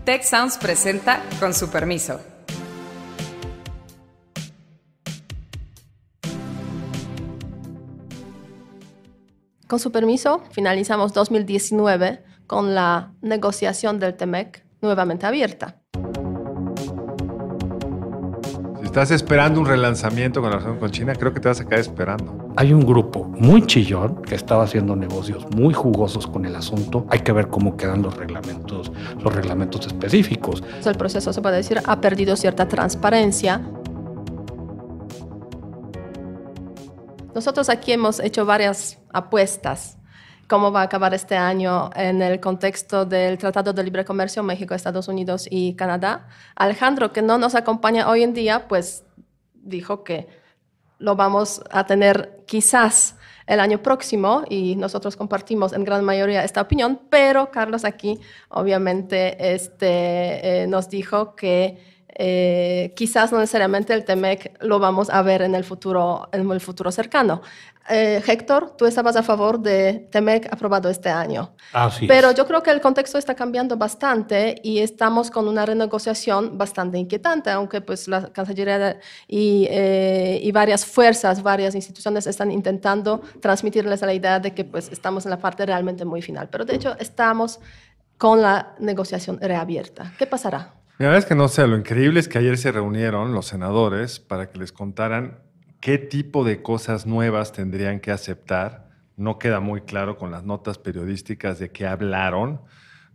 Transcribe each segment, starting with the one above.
Tech Sounds presenta Con su permiso. Con su permiso, finalizamos 2019 con la negociación del TEMEC nuevamente abierta. Si estás esperando un relanzamiento con la relación con China, creo que te vas a quedar esperando. Hay un grupo muy chillón que estaba haciendo negocios muy jugosos con el asunto. Hay que ver cómo quedan los reglamentos específicos. El proceso, se puede decir, ha perdido cierta transparencia. Nosotros aquí hemos hecho varias apuestas. ¿Cómo va a acabar este año en el contexto del Tratado de Libre Comercio México, Estados Unidos y Canadá? Alejandro, que no nos acompaña hoy en día, pues dijo que lo vamos a tener quizás el año próximo y nosotros compartimos en gran mayoría esta opinión, pero Carlos aquí obviamente nos dijo que quizás no necesariamente el TEMEC lo vamos a ver en el futuro cercano. Héctor, tú estabas a favor de TEMEC aprobado este año. Pero yo creo que el contexto está cambiando bastante y estamos con una renegociación bastante inquietante, aunque pues la Cancillería y varias fuerzas, varias instituciones están intentando transmitirles la idea de que pues estamos en la parte realmente muy final. Pero de hecho estamos con la negociación reabierta. ¿Qué pasará? La verdad es que no sé, lo increíble es que ayer se reunieron los senadores para que les contaran qué tipo de cosas nuevas tendrían que aceptar. No queda muy claro con las notas periodísticas de qué hablaron.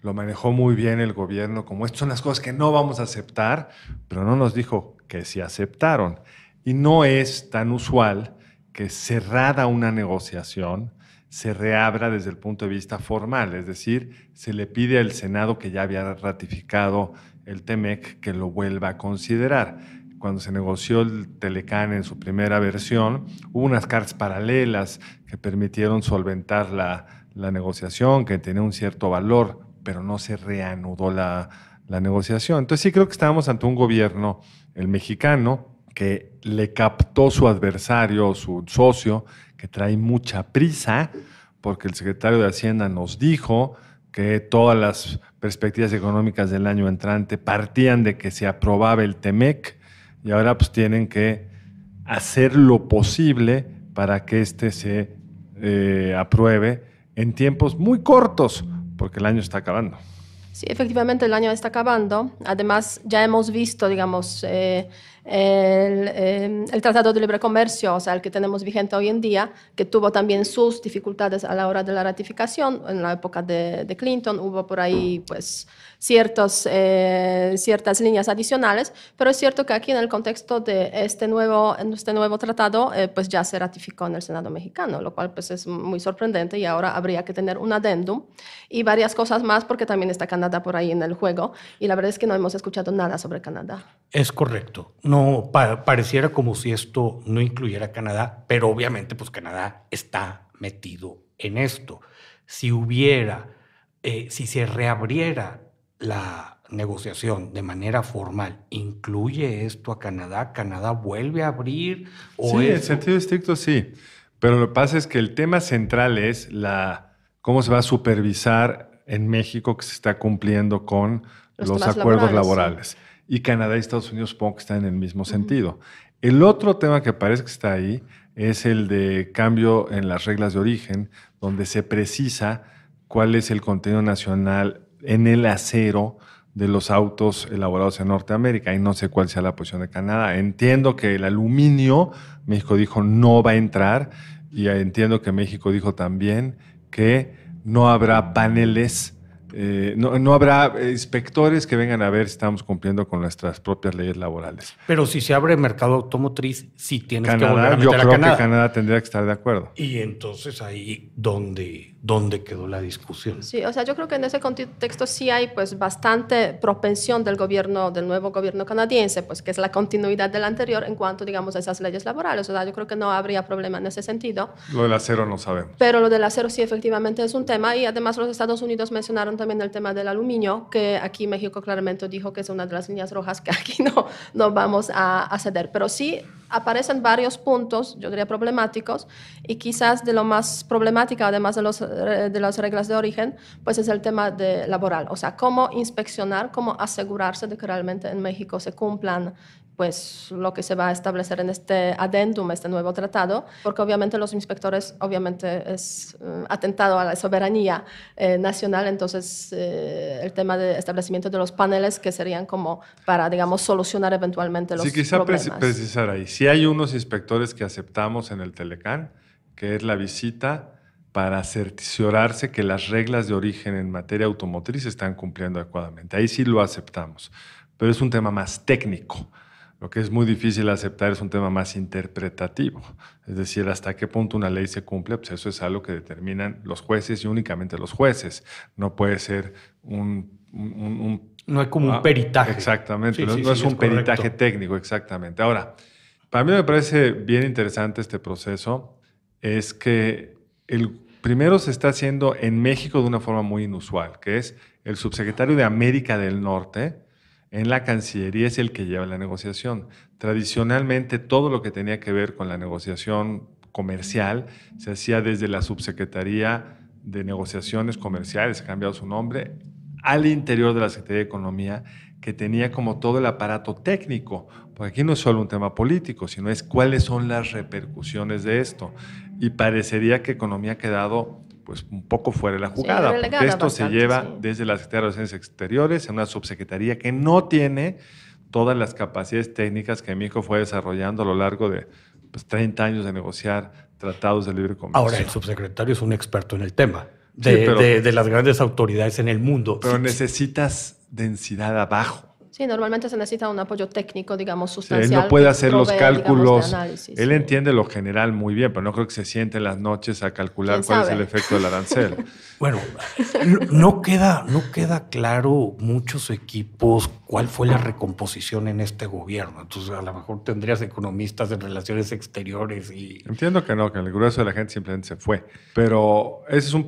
Lo manejó muy bien el gobierno, como estas son las cosas que no vamos a aceptar, pero no nos dijo que sí aceptaron. Y no es tan usual que cerrada una negociación se reabra desde el punto de vista formal, es decir, se le pide al Senado que ya había ratificado el TEMEC que lo vuelva a considerar. Cuando se negoció el Telecán en su primera versión, hubo unas cartas paralelas que permitieron solventar la negociación, que tenía un cierto valor, pero no se reanudó la negociación. Entonces sí creo que estábamos ante un gobierno, el mexicano, que le captó su adversario, su socio, que trae mucha prisa, porque el secretario de Hacienda nos dijo que todas las perspectivas económicas del año entrante partían de que se aprobaba el TEMEC y ahora pues tienen que hacer lo posible para que se apruebe en tiempos muy cortos, porque el año está acabando. Sí, efectivamente el año está acabando. Además, ya hemos visto, digamos, el Tratado de Libre Comercio, o sea, el que tenemos vigente hoy en día, que tuvo también sus dificultades a la hora de la ratificación. En la época de Clinton hubo por ahí, pues, ciertas líneas adicionales, pero es cierto que aquí en el contexto de este nuevo tratado, pues ya se ratificó en el Senado mexicano, lo cual pues es muy sorprendente y ahora habría que tener un adendum y varias cosas más porque también está Canadá por ahí en el juego y la verdad es que no hemos escuchado nada sobre Canadá. Es correcto. No, pareciera como si esto no incluyera a Canadá, pero obviamente pues Canadá está metido en esto. Si se reabriera la negociación de manera formal, ¿incluye esto a Canadá? ¿Canadá vuelve a abrir? Sí, en sentido estricto sí, pero lo que pasa es que el tema central es cómo se va a supervisar en México que se está cumpliendo con los acuerdos laborales. Sí. Y Canadá y Estados Unidos supongo que están en el mismo sentido. El otro tema que parece que está ahí es el de cambio en las reglas de origen, donde se precisa cuál es el contenido nacional en el acero de los autos elaborados en Norteamérica y no sé cuál sea la posición de Canadá. Entiendo que el aluminio, México dijo no va a entrar y entiendo que México dijo también que no habrá paneles, no habrá inspectores que vengan a ver si estamos cumpliendo con nuestras propias leyes laborales. Pero si se abre el mercado automotriz, sí tienes Canadá, que volver a meter yo a creo Canadá. que Canadá tendría que estar de acuerdo. Y entonces ahí, ¿dónde quedó la discusión? Sí, o sea, yo creo que en ese contexto sí hay pues bastante propensión del nuevo gobierno canadiense, pues que es la continuidad del anterior en cuanto, digamos, a esas leyes laborales. O sea, yo creo que no habría problema en ese sentido. Lo del acero no sabemos. Pero lo del acero sí efectivamente es un tema y además los Estados Unidos mencionaron también el tema del aluminio, que aquí México claramente dijo que es una de las líneas rojas que aquí no vamos a ceder. Pero sí aparecen varios puntos, yo diría problemáticos, y quizás de lo más problemático, además de las reglas de origen, pues es el tema laboral. O sea, cómo inspeccionar, cómo asegurarse de que realmente en México se cumplan pues lo que se va a establecer en este adendum, este nuevo tratado, porque obviamente los inspectores, obviamente es atentado a la soberanía nacional, entonces el tema de establecimiento de los paneles que serían como para, digamos, solucionar eventualmente los quizá problemas. precisar ahí. Sí hay unos inspectores que aceptamos en el Telecán, que es la visita para cerciorarse que las reglas de origen en materia automotriz se están cumpliendo adecuadamente. Ahí sí lo aceptamos, pero es un tema más técnico. Lo que es muy difícil aceptar es un tema más interpretativo. Es decir, hasta qué punto una ley se cumple, pues eso es algo que determinan los jueces y únicamente los jueces. No puede ser no hay como un peritaje. Exactamente, no es un peritaje técnico, exactamente. Ahora, para mí me parece bien interesante este proceso, es que primero se está haciendo en México de una forma muy inusual, que es el subsecretario de América del Norte en la Cancillería es el que lleva la negociación. Tradicionalmente, todo lo que tenía que ver con la negociación comercial se hacía desde la Subsecretaría de Negociaciones Comerciales, ha cambiado su nombre, al interior de la Secretaría de Economía, que tenía como todo el aparato técnico, porque aquí no es solo un tema político, sino es cuáles son las repercusiones de esto. Y parecería que Economía ha quedado pues un poco fuera de la jugada, porque esto se lleva desde la Secretaría de Relaciones Exteriores en una subsecretaría que no tiene todas las capacidades técnicas que México fue desarrollando a lo largo de 30 años de negociar tratados de libre comercio. Ahora, el subsecretario es un experto en el tema de las grandes autoridades en el mundo. Pero necesitas densidad abajo. Sí, normalmente se necesita un apoyo técnico, digamos, sustancial. Él no puede hacer los cálculos. Digamos, él entiende lo general muy bien, pero no creo que se siente en las noches a calcular cuál es el efecto del arancel. Bueno, no queda claro muchos equipos cuál fue la recomposición en este gobierno. Entonces, a lo mejor tendrías economistas en relaciones exteriores y... Entiendo que no, que el grueso de la gente simplemente se fue. Pero desde el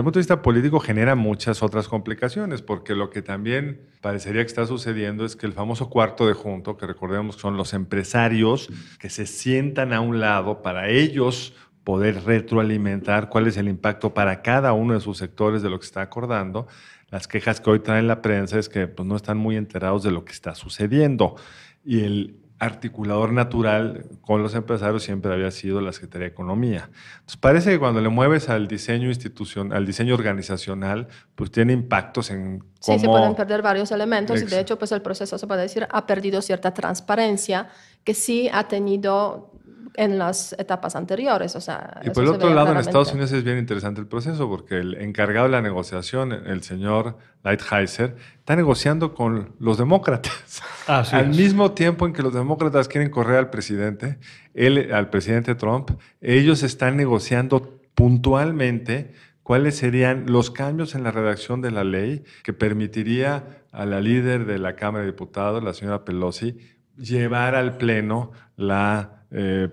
punto de vista político genera muchas otras complicaciones, porque lo que también parecería que está sucediendo es que el famoso cuarto de junto, que recordemos que son los empresarios que se sientan a un lado para ellos poder retroalimentar cuál es el impacto para cada uno de sus sectores de lo que está acordando. Las quejas que hoy traen la prensa es que pues, no están muy enterados de lo que está sucediendo. Y el articulador natural con los empresarios siempre había sido la Secretaría de Economía. Entonces parece que cuando le mueves al diseño institucional, al diseño organizacional, pues tiene impactos en cómo... Sí, se pueden perder varios elementos y de hecho pues el proceso, se puede decir, ha perdido cierta transparencia que sí ha tenido en las etapas anteriores. O sea, y por el otro lado, en Estados Unidos es bien interesante el proceso porque el encargado de la negociación, el señor Lighthizer, está negociando con los demócratas. Al mismo tiempo en que los demócratas quieren correr al presidente Trump, ellos están negociando puntualmente cuáles serían los cambios en la redacción de la ley que permitiría a la líder de la Cámara de Diputados, la señora Pelosi, llevar al Pleno la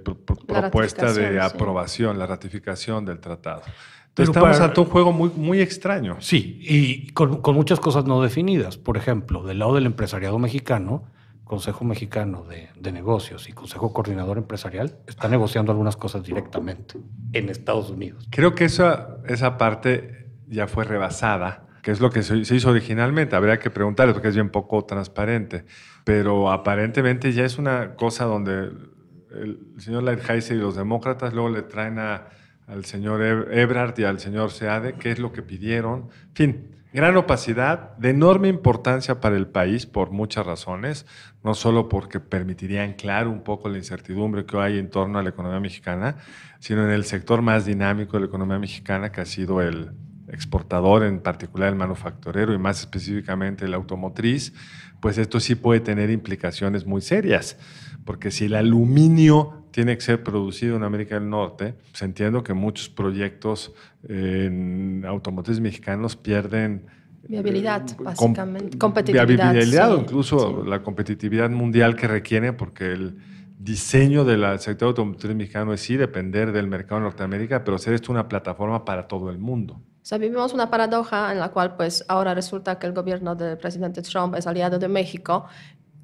propuesta de aprobación, la ratificación del tratado. Entonces estamos ante un juego muy, muy extraño. Sí, y con muchas cosas no definidas. Por ejemplo, del lado del empresariado mexicano, Consejo Mexicano de Negocios y Consejo Coordinador Empresarial están negociando algunas cosas directamente en Estados Unidos. Creo que esa parte ya fue rebasada, que es lo que se hizo originalmente. Habría que preguntarle porque es bien poco transparente. Pero aparentemente ya es una cosa donde el señor Lighthizer y los demócratas luego le traen al señor Ebrard y al señor Seade qué es lo que pidieron. En fin, gran opacidad, de enorme importancia para el país por muchas razones, no solo porque permitiría anclar un poco la incertidumbre que hay en torno a la economía mexicana, sino en el sector más dinámico de la economía mexicana, que ha sido el exportador, en particular el manufacturero y más específicamente el automotriz. Pues esto sí puede tener implicaciones muy serias, porque si el aluminio tiene que ser producido en América del Norte, pues entiendo que muchos proyectos en automotriz mexicanos pierden viabilidad, básicamente, competitividad. Viabilidad, incluso la competitividad mundial que requiere, porque el diseño del sector automotriz mexicano es sí depender del mercado de Norteamérica, pero ser esto una plataforma para todo el mundo. O sea, vivimos una paradoja en la cual pues ahora resulta que el gobierno del presidente Trump es aliado de México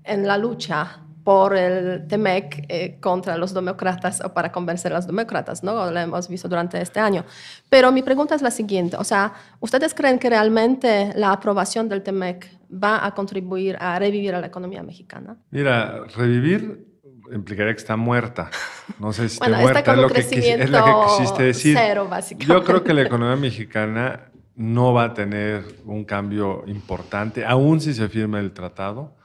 en la lucha por el TEMEC contra los demócratas o para convencer a los demócratas, ¿no? Lo hemos visto durante este año. Pero mi pregunta es la siguiente, o sea, ¿ustedes creen que realmente la aprobación del TEMEC va a contribuir a revivir a la economía mexicana? Mira, revivir implicaría que está muerta. No sé si está Bueno, muerta, está con un es lo que quisiste decir. cero, básicamente. Yo creo que la economía mexicana no va a tener un cambio importante, aun si se firme el tratado,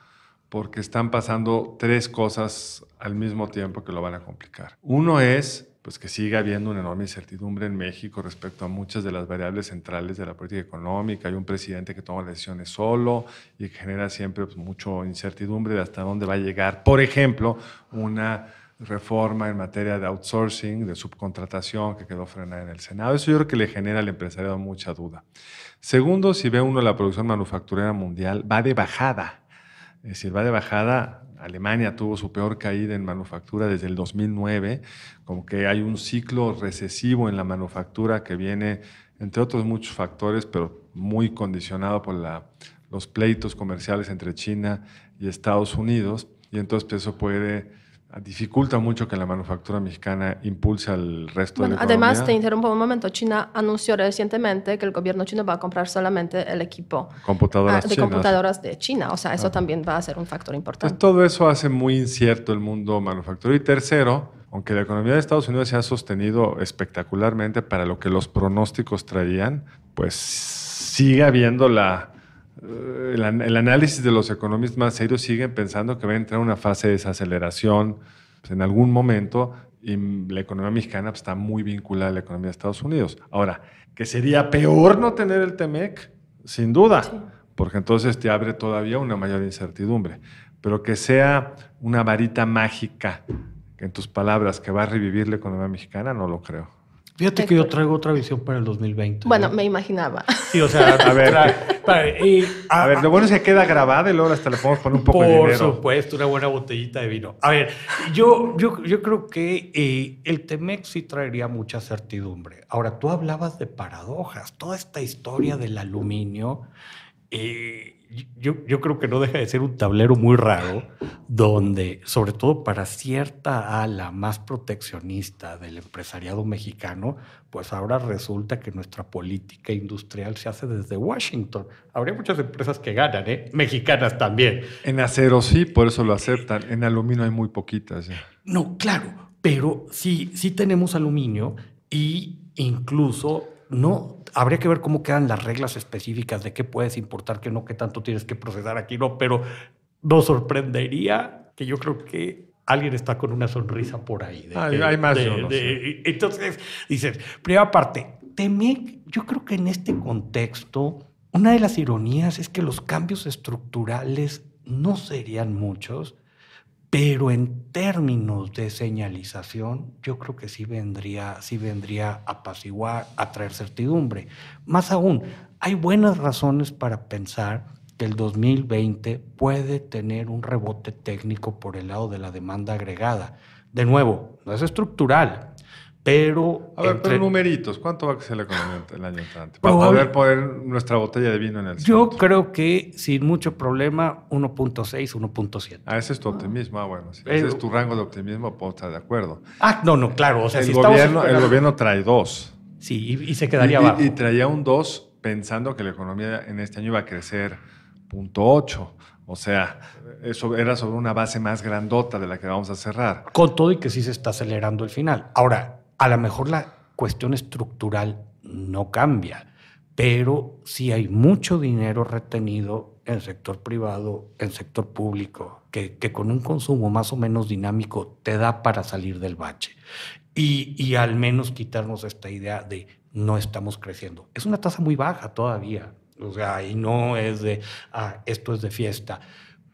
porque están pasando tres cosas al mismo tiempo que lo van a complicar. Uno es pues, que siga habiendo una enorme incertidumbre en México respecto a muchas de las variables centrales de la política económica. Hay un presidente que toma decisiones solo y que genera siempre pues, mucha incertidumbre de hasta dónde va a llegar. Por ejemplo, una reforma en materia de outsourcing, de subcontratación que quedó frenada en el Senado. Eso yo creo que le genera al empresariado mucha duda. Segundo, si ve uno la producción manufacturera mundial, va de bajada. Es decir, va de bajada. Alemania tuvo su peor caída en manufactura desde el 2009, como que hay un ciclo recesivo en la manufactura que viene, entre otros muchos factores, pero muy condicionado por los pleitos comerciales entre China y Estados Unidos, y entonces pues, eso dificulta mucho que la manufactura mexicana impulse al resto de la economía. Además, te interrumpo un momento. China anunció recientemente que el gobierno chino va a comprar solamente el equipo de computadoras de China. O sea, eso también va a ser un factor importante. Pues todo eso hace muy incierto el mundo manufacturero. Y tercero, aunque la economía de Estados Unidos se ha sostenido espectacularmente para lo que los pronósticos traían, pues sigue habiendo el análisis de los economistas más serios siguen pensando que va a entrar una fase de desaceleración pues, en algún momento y la economía mexicana pues, está muy vinculada a la economía de Estados Unidos. Ahora, ¿que sería peor no tener el TEMEC? Sin duda, sí. Porque entonces te abre todavía una mayor incertidumbre. Pero que sea una varita mágica, en tus palabras, que va a revivir la economía mexicana, no lo creo. Fíjate que yo traigo otra visión para el 2020. Bueno, me imaginaba. Sí, o sea, a ver, lo bueno es que queda grabada y luego hasta le podemos poner un poco de dinero. Por supuesto, una buena botellita de vino. A ver, yo creo que el TEMEC sí traería mucha certidumbre. Ahora, tú hablabas de paradojas. Toda esta historia del aluminio, yo creo que no deja de ser un tablero muy raro donde, sobre todo para cierta ala más proteccionista del empresariado mexicano, pues ahora resulta que nuestra política industrial se hace desde Washington. Habría muchas empresas que ganan, mexicanas también. En acero sí, por eso lo aceptan. En aluminio hay muy poquitas. ¿Sí? No, claro, pero sí tenemos aluminio y incluso no habría que ver cómo quedan las reglas específicas de qué puedes importar, qué no, qué tanto tienes que procesar aquí, no, pero nos sorprendería que yo creo que alguien está con una sonrisa por ahí. Hay más yo no sé. Entonces, dices, primera parte, TEMEC, yo creo que en este contexto, una de las ironías es que los cambios estructurales no serían muchos, pero en términos de señalización, yo creo que sí vendría a apaciguar, a traer certidumbre. Más aún, hay buenas razones para pensar que el 2020 puede tener un rebote técnico por el lado de la demanda agregada. De nuevo, no es estructural, pero... A ver, pero numeritos, ¿cuánto va a crecer la economía el año entrante? Para poder poner nuestra botella de vino en el centro. Yo creo que sin mucho problema 1.6, 1.7. Ese es tu optimismo. Bueno, si ese es tu rango de optimismo, puedo estar de acuerdo. No, claro. O sea, el gobierno trae 2. Sí, y se quedaría abajo. Y traía un 2 pensando que la economía en este año iba a crecer 0.8. O sea, eso era sobre una base más grandota de la que vamos a cerrar. Con todo y que sí se está acelerando el final. Ahora, a lo mejor la cuestión estructural no cambia, pero sí hay mucho dinero retenido en el sector privado, en el sector público, que con un consumo más o menos dinámico te da para salir del bache. Y al menos quitarnos esta idea de no estamos creciendo. Es una tasa muy baja todavía, o sea, y no es de, esto es de fiesta.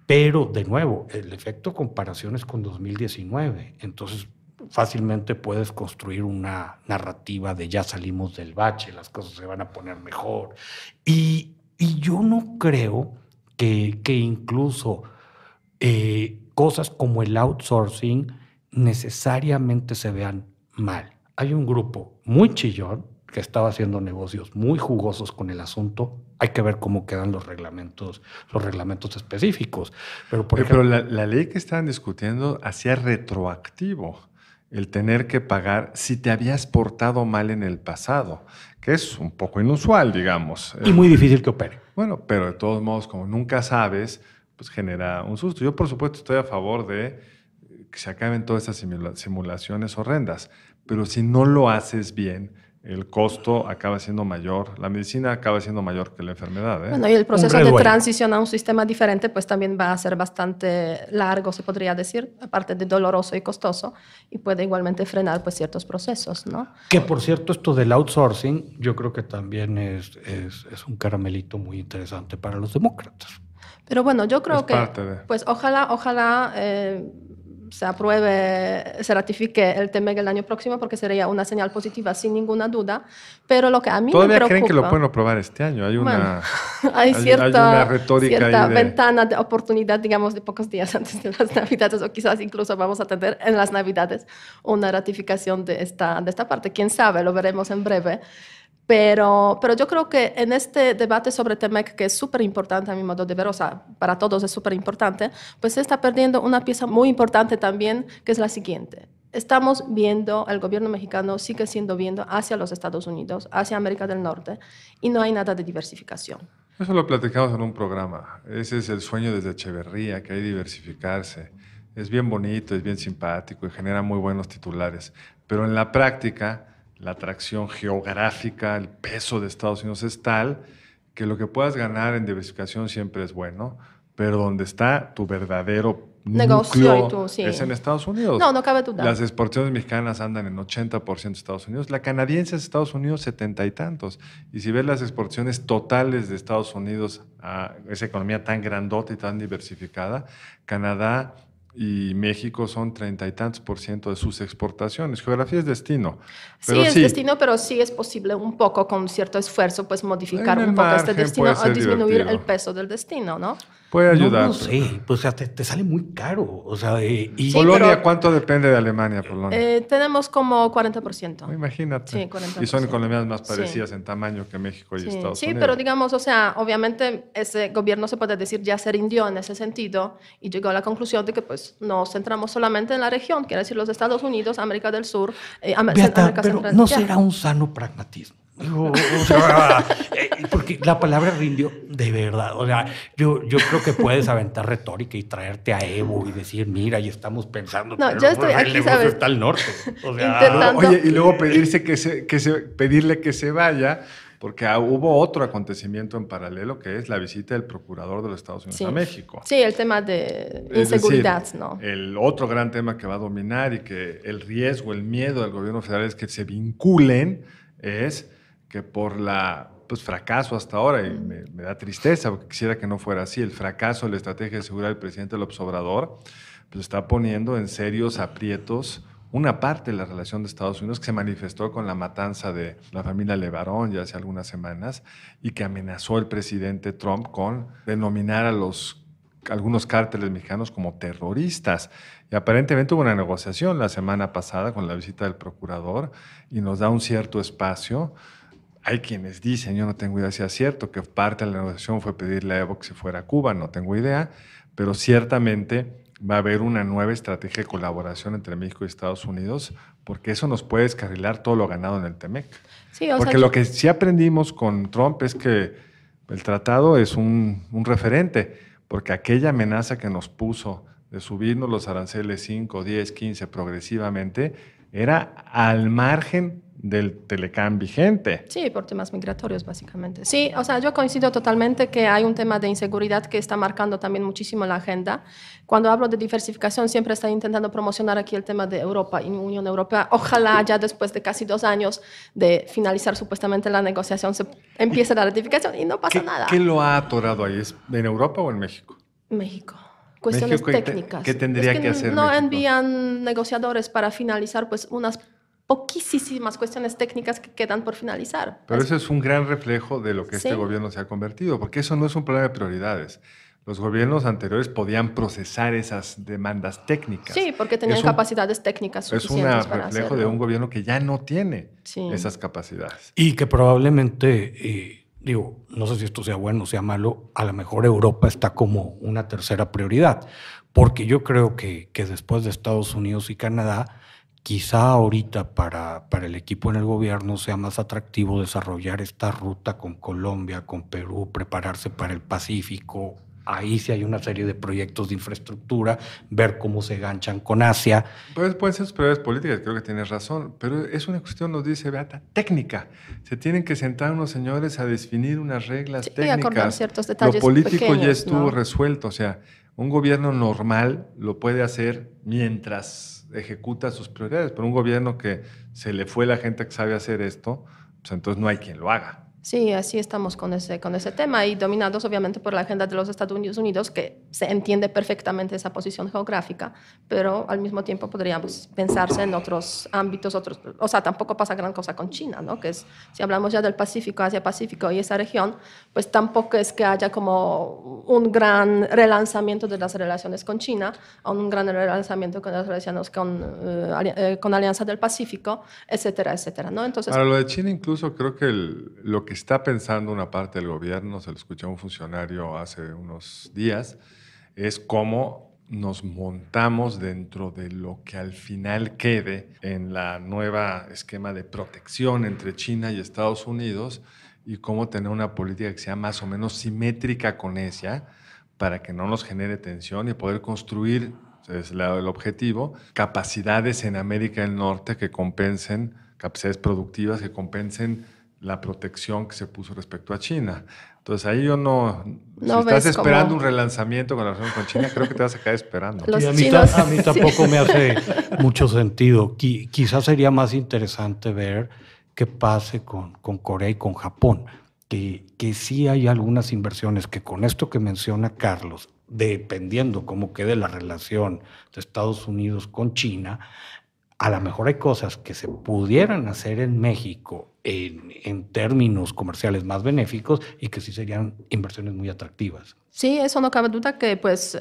Pero, de nuevo, el efecto comparación es con 2019, entonces fácilmente puedes construir una narrativa de ya salimos del bache, las cosas se van a poner mejor. Y yo no creo que incluso cosas como el outsourcing necesariamente se vean mal. Hay un grupo muy chillón que estaba haciendo negocios muy jugosos con el asunto Hay que ver cómo quedan los reglamentos específicos. Pero, por Pero ejemplo, la ley que estaban discutiendo hacía retroactivo el tener que pagar si te habías portado mal en el pasado, que es un poco inusual, digamos. y muy difícil que opere. Bueno, pero de todos modos, como nunca sabes, pues genera un susto. Yo, por supuesto, estoy a favor de que se acaben todas esas simulaciones horrendas, pero si no lo haces bien, el costo acaba siendo mayor, la medicina acaba siendo mayor que la enfermedad. Bueno, y el proceso de reduelo. transición a un sistema diferente pues también va a ser bastante largo, se podría decir, aparte de doloroso y costoso, y puede igualmente frenar pues ciertos procesos, ¿no? Que, por cierto, esto del outsourcing, yo creo que también es un caramelito muy interesante para los demócratas. Pero bueno, yo creo Es que parte de- pues ojalá se apruebe, se ratifique el TEMEC el año próximo, porque sería una señal positiva sin ninguna duda. Pero lo que a mí me Todavía preocupa... creen que lo pueden aprobar este año. Hay una, hay cierta, una retórica cierta ahí de... ventana de oportunidad, digamos, de pocos días antes de las Navidades, o quizás incluso vamos a tener en las Navidades una ratificación de esta parte. Quién sabe, lo veremos en breve. Pero yo creo que en este debate sobre TEMEC, que es súper importante a mi modo de ver, o sea, para todos es súper importante, pues se está perdiendo una pieza muy importante también, que es la siguiente. Estamos viendo, el gobierno mexicano sigue viendo hacia los Estados Unidos, hacia América del Norte, y no hay nada de diversificación. Eso lo platicamos en un programa. Ese es el sueño desde Echeverría, que hay diversificarse. Es bien bonito, es bien simpático y genera muy buenos titulares. Pero en la práctica, la atracción geográfica, el peso de Estados Unidos es tal que lo que puedas ganar en diversificación siempre es bueno, pero donde está tu verdadero Negocio núcleo y tú, sí. es en Estados Unidos. No cabe duda. Las exportaciones mexicanas andan en 80% de Estados Unidos. La canadiense es Estados Unidos 70 y tantos. Y si ves las exportaciones totales de Estados Unidos a esa economía tan grandota y tan diversificada, Canadá y México son 30 y tantos % de sus exportaciones. Geografía es destino. Sí, es destino, pero sí es posible un poco con cierto esfuerzo pues modificar un poco este destino o disminuir divertido. el peso del destino, ¿no? Puede ayudar. No sé, pues, o sea, te sale muy caro. O sea, y Sí, Polonia, pero- ¿cuánto depende de Alemania, Polonia? Tenemos como 40%. Imagínate. Sí, 40%. Y son economías más Sí. parecidas en tamaño que México y Sí, Estados sí, Unidos. pero digamos, o sea, obviamente ese gobierno se puede decir ya se rindió en ese sentido y llegó a la conclusión de que pues nos centramos solamente en la región, quiere decir los Estados Unidos, América del Sur, Beata, América pero Central. no Ya. será un sano pragmatismo. O sea, porque la palabra rindió de verdad. O sea, yo creo que puedes aventar retórica y traerte a Evo y decir, mira, y estamos pensando. No, pero, yo estoy pues, el aquí, negocio ¿sabes? está al norte. O sea, Intentando- Oye, y luego pedirle que se vaya, porque hubo otro acontecimiento en paralelo, que es la visita del procurador de los Estados Unidos Sí. a México. Sí, el tema de Es inseguridad, decir, ¿no? el otro gran tema que va a dominar y que el riesgo, el miedo del gobierno federal es que se vinculen, es que por fracaso hasta ahora, y me da tristeza porque quisiera que no fuera así, el fracaso de la estrategia de seguridad del presidente López Obrador, pues está poniendo en serios aprietos una parte de la relación de Estados Unidos que se manifestó con la matanza de la familia Levarón ya hace algunas semanas y que amenazó el presidente Trump con denominar a algunos cárteles mexicanos como terroristas. Y aparentemente hubo una negociación la semana pasada con la visita del procurador y nos da un cierto espacio. Hay quienes dicen, yo no tengo idea si es cierto, que parte de la negociación fue pedirle a Evo que se fuera a Cuba, no tengo idea, pero ciertamente va a haber una nueva estrategia de colaboración entre México y Estados Unidos, porque eso nos puede descarrilar todo lo ganado en el TEMEC. Sí, o Porque sea, lo que sí aprendimos con Trump es que el tratado es un referente, porque aquella amenaza que nos puso de subirnos los aranceles 5, 10, 15 progresivamente, era al margen del Telecán vigente. sí, por temas migratorios, básicamente. Sí, o sea, yo coincido totalmente que hay un tema de inseguridad que está marcando también muchísimo la agenda. Cuando hablo de diversificación, siempre estoy intentando promocionar aquí el tema de Europa y Unión Europea. Ojalá ya después de casi 2 años de finalizar supuestamente la negociación se empiece la ratificación y no pasa nada. ¿Qué lo ha atorado ahí? ¿Es en Europa o en México? México. Cuestiones México, técnicas. ¿qué tendría Es que hacer no México? envían negociadores para finalizar pues unas poquísimas cuestiones técnicas que quedan por finalizar. Pero eso es un gran reflejo de lo que este Sí. gobierno se ha convertido, porque eso no es un problema de prioridades. Los gobiernos anteriores podían procesar esas demandas técnicas. Sí, porque tenían Es un- capacidades técnicas Es un suficientes para reflejo hacerlo. de un gobierno que ya no tiene Sí. esas capacidades. y que probablemente digo, no sé si esto sea bueno o sea malo, a lo mejor Europa está como una tercera prioridad, porque yo creo que después de Estados Unidos y Canadá, quizá ahorita para el equipo en el gobierno sea más atractivo desarrollar esta ruta con Colombia, con Perú, prepararse para el Pacífico. Ahí sí hay una serie de proyectos de infraestructura, ver cómo se ganchan con Asia. Pues pueden ser sus prioridades políticas, creo que tienes razón, pero es una cuestión, nos dice Beata, técnica. Se tienen que sentar unos señores a definir unas reglas técnicas. Y acordar ciertos detalles. Lo político pequeños, ya estuvo ¿no? resuelto, o sea, un gobierno normal lo puede hacer mientras ejecuta sus prioridades, pero un gobierno que se le fue la gente que sabe hacer esto, pues entonces no hay quien lo haga. Sí, así estamos con ese tema y dominados obviamente por la agenda de los Estados Unidos, que se entiende perfectamente esa posición geográfica, pero al mismo tiempo podríamos pensarse en otros ámbitos, o sea, tampoco pasa gran cosa con China, ¿no? Que es, si hablamos ya del Pacífico, Asia-Pacífico y esa región, pues tampoco es que haya como un gran relanzamiento de las relaciones con China, o un gran relanzamiento con las relaciones con Alianza del Pacífico, etcétera, etcétera, ¿no? Entonces, Para lo de China incluso creo que lo que está pensando una parte del gobierno, se lo escuché a un funcionario hace unos días, es cómo nos montamos dentro de lo que al final quede en la nueva esquema de protección entre China y Estados Unidos y cómo tener una política que sea más o menos simétrica con ella para que no nos genere tensión y poder construir, es el objetivo, capacidades en América del Norte que compensen, capacidades productivas que compensen la protección que se puso respecto a China. Entonces ahí yo no si estás esperando un relanzamiento con la relación con China, creo que te vas a quedar esperando. Sí, a mí tampoco me hace mucho sentido. Quizás sería más interesante ver qué pase con Corea y con Japón, que sí hay algunas inversiones que con esto que menciona Carlos, dependiendo cómo quede la relación de Estados Unidos con China, a lo mejor hay cosas que se pudieran hacer en México en términos comerciales más benéficos y que sí serían inversiones muy atractivas. Sí, eso no cabe duda que pues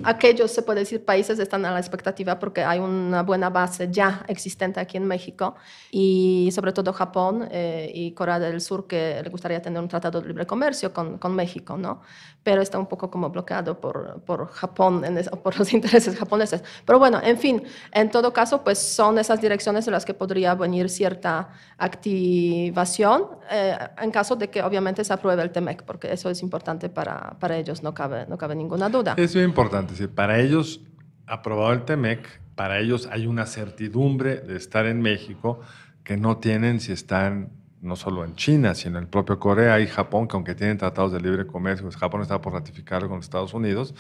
aquellos, se puede decir, países están a la expectativa porque hay una buena base ya existente aquí en México y sobre todo Japón y Corea del Sur, que le gustaría tener un tratado de libre comercio con México, ¿no? Pero está un poco como bloqueado por Japón, por los intereses japoneses. Pero bueno, en fin, en todo caso, pues son esas direcciones en las que podría venir cierta activación en caso de que obviamente se apruebe el TEMEC, porque eso es importante para ellos, no cabe ninguna duda. Es bien importante, sí, para ellos, aprobado el TEMEC, para ellos hay una certidumbre de estar en México que no tienen si están no solo en China, sino en el propio Corea y Japón, que aunque tienen tratados de libre comercio, pues Japón está por ratificarlo con Estados Unidos,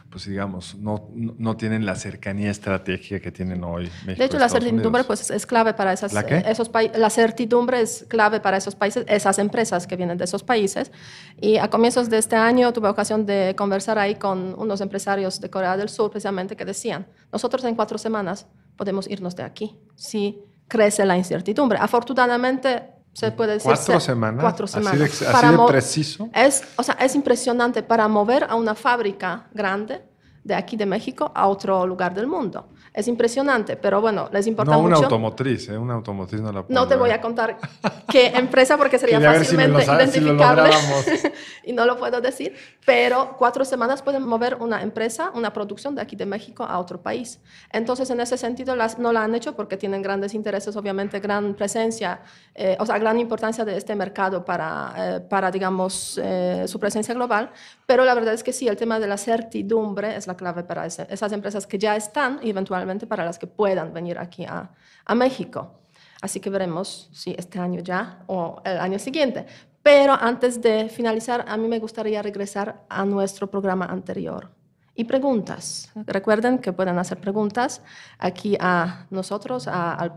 pues digamos, no tienen la cercanía estratégica que tienen hoy México. De hecho, la certidumbre pues, es clave para esos países. La certidumbre es clave para esos países, esas empresas que vienen de esos países. Y a comienzos de este año tuve ocasión de conversar ahí con unos empresarios de Corea del Sur, precisamente, que decían, nosotros en 4 semanas podemos irnos de aquí si crece la incertidumbre. Afortunadamente, se puede decir 4 semanas. 4 semanas. Así de preciso. Es impresionante para mover a una fábrica grande de aquí de México a otro lugar del mundo. Es impresionante, pero bueno, les importa mucho. No una automotriz no la puedo No te voy a contar qué empresa porque sería fácilmente identificable y no lo puedo decir, pero 4 semanas pueden mover una empresa, una producción de aquí de México a otro país. Entonces, en ese sentido, no la han hecho porque tienen grandes intereses, obviamente, gran presencia, gran importancia de este mercado para digamos, su presencia global, pero la verdad es que sí, el tema de la certidumbre es la clave para esas empresas que ya están y eventualmente para las que puedan venir aquí a México. Así que veremos si este año ya o el año siguiente. Pero antes de finalizar, a mí me gustaría regresar a nuestro programa anterior. Y preguntas. Recuerden que pueden hacer preguntas aquí a nosotros, al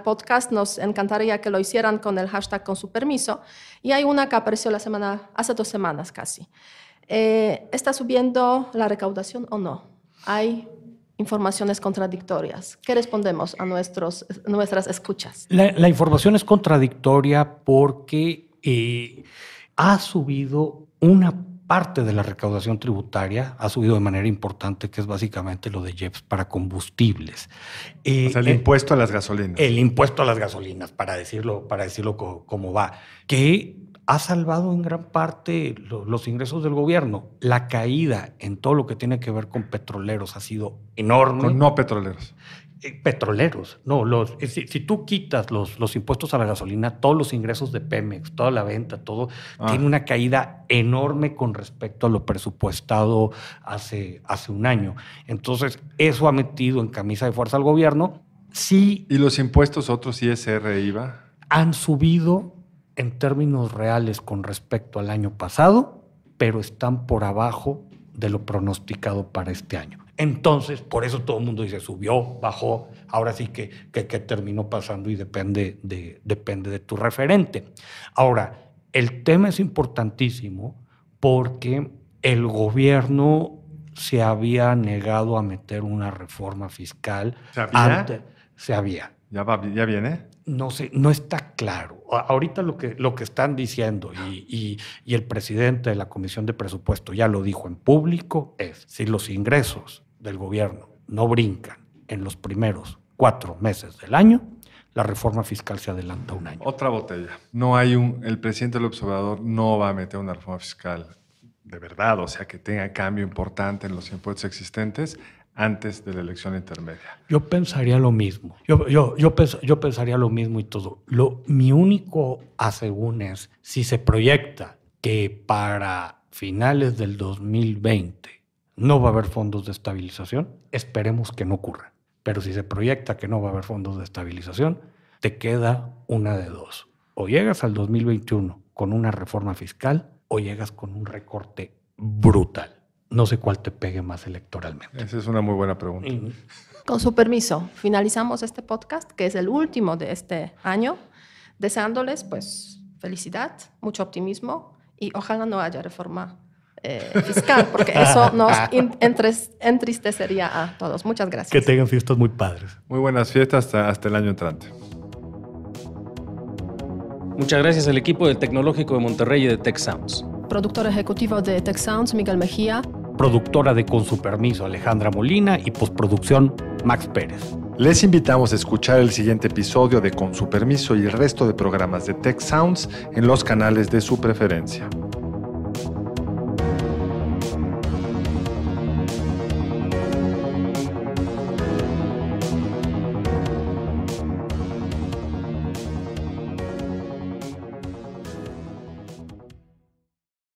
podcast. Nos encantaría que lo hicieran con el hashtag con su permiso. Y hay una que apareció hace 2 semanas casi. ¿Está subiendo la recaudación o no? Hay informaciones contradictorias. ¿Qué respondemos a nuestras escuchas? La información es contradictoria porque ha subido una parte de la recaudación tributaria, ha subido de manera importante, que es básicamente lo de IEPS para combustibles. O sea, el impuesto a las gasolinas. El impuesto a las gasolinas, para decirlo como va. Que ha salvado en gran parte los ingresos del gobierno. La caída en todo lo que tiene que ver con petroleros ha sido enorme. Con no petroleros. Petroleros, no. Si tú quitas los impuestos a la gasolina, todos los ingresos de Pemex, toda la venta, todo, tiene una caída enorme con respecto a lo presupuestado hace un año. Entonces, eso ha metido en camisa de fuerza al gobierno. Sí. ¿Y los impuestos, otros ISR e IVA? Han subido en términos reales con respecto al año pasado, pero están por abajo de lo pronosticado para este año. Entonces, por eso todo el mundo dice, subió, bajó, ahora sí que terminó pasando y depende de tu referente. Ahora, el tema es importantísimo porque el gobierno se había negado a meter una reforma fiscal. ¿Se había? ¿Ya viene? No sé, no está claro. Ahorita lo que están diciendo y el presidente de la Comisión de Presupuesto ya lo dijo en público es, si los ingresos del gobierno no brincan en los primeros 4 meses del año, la reforma fiscal se adelanta un año. Otra botella. El presidente López Obrador no va a meter una reforma fiscal de verdad, o sea, que tenga cambio importante en los impuestos existentes antes de la elección intermedia. Yo pensaría lo mismo. Yo pensaría lo mismo y todo. Mi único asegún es, si se proyecta que para finales del 2020 no va a haber fondos de estabilización, esperemos que no ocurra. Pero si se proyecta que no va a haber fondos de estabilización, te queda una de dos. O llegas al 2021 con una reforma fiscal o llegas con un recorte brutal. No sé cuál te pegue más electoralmente. Esa es una muy buena pregunta. Con su permiso, finalizamos este podcast, que es el último de este año, deseándoles pues felicidad, mucho optimismo y ojalá no haya reforma fiscal, porque eso nos entristecería a todos. Muchas gracias. Que tengan fiestas muy padres. Muy buenas fiestas hasta el año entrante. Muchas gracias al equipo del Tecnológico de Monterrey y de Tech Sounds. Productor ejecutivo de Tech Sounds, Miguel Mejía. Productora de Con su permiso, Alejandra Molina, y postproducción, Max Pérez. Les invitamos a escuchar el siguiente episodio de Con su permiso y el resto de programas de Tech Sounds en los canales de su preferencia.